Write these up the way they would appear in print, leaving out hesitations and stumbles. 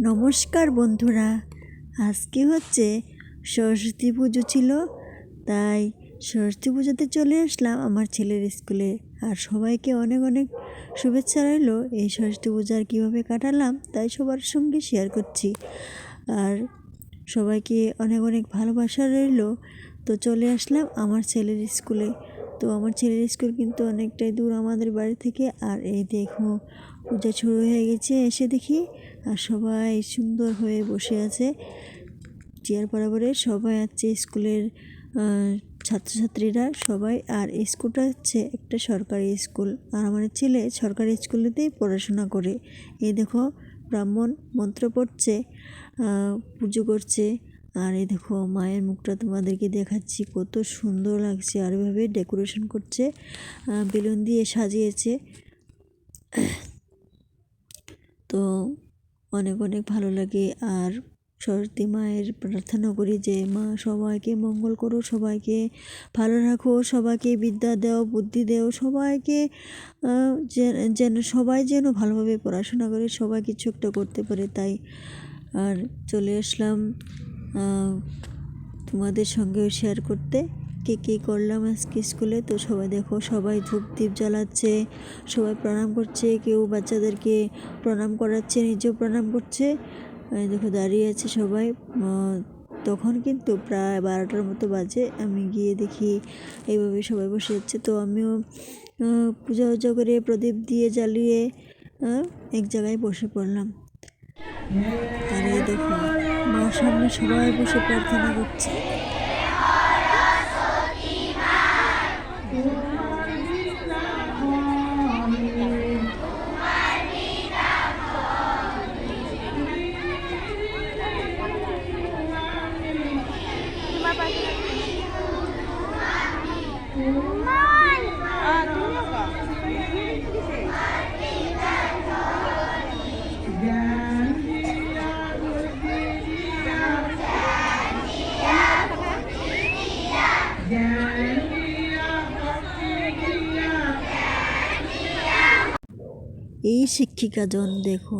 নমস্কার বন্ধুরা, আজকে হচ্ছে সরস্বতী পুজো ছিল, তাই সরস্বতী পুজোতে চলে আসলাম আমার ছেলের স্কুলে। আর সবাইকে অনেক অনেক শুভেচ্ছা রইল। এই সরস্বতী পূজার কীভাবে কাটালাম তাই সবার সঙ্গে শেয়ার করছি। আর সবাইকে অনেক অনেক ভালোবাসা রইল। তো চলে আসলাম আমার ছেলের স্কুলে। তো আমার ছেলের স্কুল কিন্তু অনেকটাই দূর আমাদের বাড়ি থেকে। আর এই দেখো পূজা শুরু হয়ে গেছে, এসে দেখি আর সবাই সুন্দর হয়ে বসে আছে চেয়ার বরাবরে। সবাই আছে স্কুলের ছাত্রছাত্রীরা সবাই। আর স্কুলটা হচ্ছে একটা সরকারি স্কুল, আর আমার ছেলে সরকারি স্কুলেতেই পড়াশোনা করে। এই দেখো ব্রাহ্মণ মন্ত্র পড়ছে, পুজো করছে। আর এই দেখো মায়ের মুখটা তোমাদেরকে দেখাচ্ছি, কত সুন্দর লাগছে। আর এভাবে ডেকোরেশন করছে, বেলুন দিয়ে সাজিয়েছে। তো অনেক অনেক ভালো লাগে। আর সরস্বতী মায়ের প্রার্থনা করি যে মা সবাইকে মঙ্গল করো, সবাইকে ভালো রাখো, সবাইকে বিদ্যা দাও, বুদ্ধি দাও, সবাইকে যেন সবাই যেন ভালোভাবে পড়াশোনা করে, সবাই কিছু একটা করতে পারে। তাই আর চলে আসলাম তোমাদের সঙ্গেও শেয়ার করতে কী করলাম আজকে স্কুলে। তো সবাই দেখো, সবাই ধূপ দ্বীপ জ্বালাচ্ছে, সবাই প্রণাম করছে, কেউ বাচ্চাদেরকে প্রণাম করাচ্ছে, নিজেও প্রণাম করছে। দেখো দাঁড়িয়ে আছে সবাই। তখন কিন্তু প্রায় 12টার মতো বাজে। আমি গিয়ে দেখি এইভাবে সবাই বসে যাচ্ছে। তো আমিও পূজা উজা করে প্রদীপ দিয়ে জ্বালিয়ে এক জায়গায় বসে পড়লাম। আর এই দেখো মার সামনে সবাই বসে প্রার্থনা করছে। এই শিক্ষিকাজন দেখো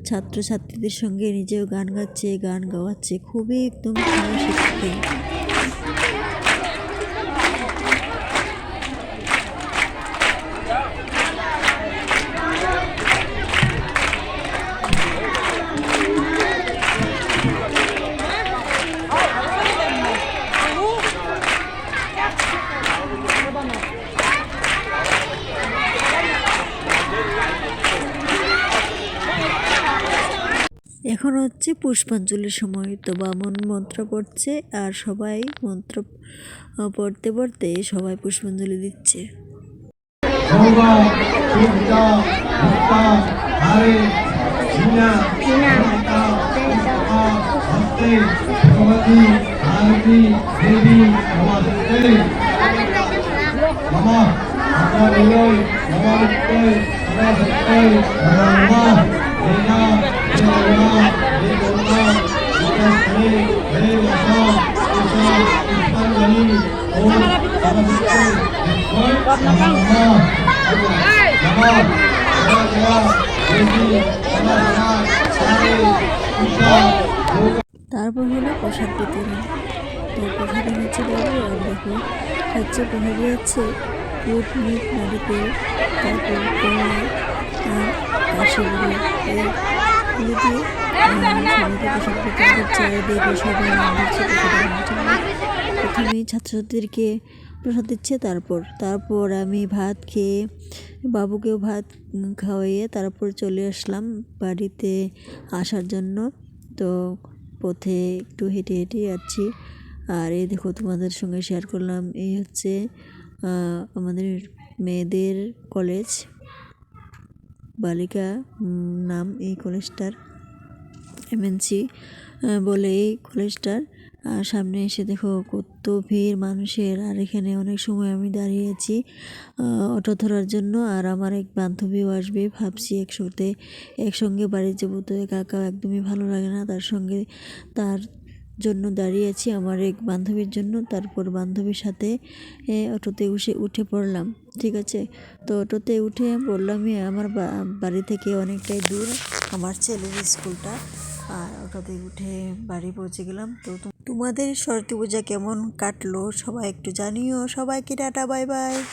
ছাত্রছাত্রীদের সঙ্গে নিজেও গান গাচ্ছে, গান গাওয়াচ্ছে। খুবই একদম ভালো শিক্ষিকা। এখন হচ্ছে পুষ্পাঞ্জলির সময়। তো বামন মন্ত্র পড়ছে, আর সবাই মন্ত্র পড়তে পড়তে সবাই পুষ্পাঞ্জলি দিচ্ছে। তারপর হলো প্রসাদ বিতরণ। তো প্রসাদে হচ্ছে দেবো। আর দেখো হচ্ছে প্রসাদে হচ্ছে ফুট মিট নারিকেল, তারপর কলা আর কাশিগুলো দিয়ে সবাইকে প্রসাদ বিতরণ করছে। দেখো সবাই প্রথমেই ছাত্রছাত্রীদেরকে প্রসাদ দিচ্ছে। তারপর আমি ভাত খেয়ে বাবুকেও ভাত খাওয়াইয়ে তারপর চলে আসলাম বাড়িতে আসার জন্য। তো পথে একটু হেঁটে হেঁটে যাচ্ছি। আর এই দেখো তোমাদের সঙ্গে শেয়ার করলাম, এই হচ্ছে আমাদের মেয়েদের কলেজ, বালিকা নাম এই কলেজটার, এমএনসি বলে এই কলেজটার। আর সামনে এসে দেখো কত ভিড় মানুষের। আর এখানে অনেক সময় আমি দাঁড়িয়ে আছি অটো ধরার জন্য। আর আমার এক বান্ধবীও আসবে, ভাবছি একসঙ্গে বাড়ি যাবো। তো একা একদমই ভালো লাগে না, তার জন্য দাঁড়িয়ে আছি আমার এক বান্ধবীর জন্য। তারপর বান্ধবীর সাথে অটোতে উঠে পড়লাম। ঠিক আছে, তো অটোতে উঠে বললামই আমার বাড়ি থেকে অনেকটাই দূর আমার ছেলের স্কুলটা, আর ওটাতে উঠে বাড়ি পৌঁছে গেলাম। তো তোমাদের সরস্বতী পূজা কেমন কাটলো সবাই একটু জানিও। সবাইকে টাটা, বাই বাই।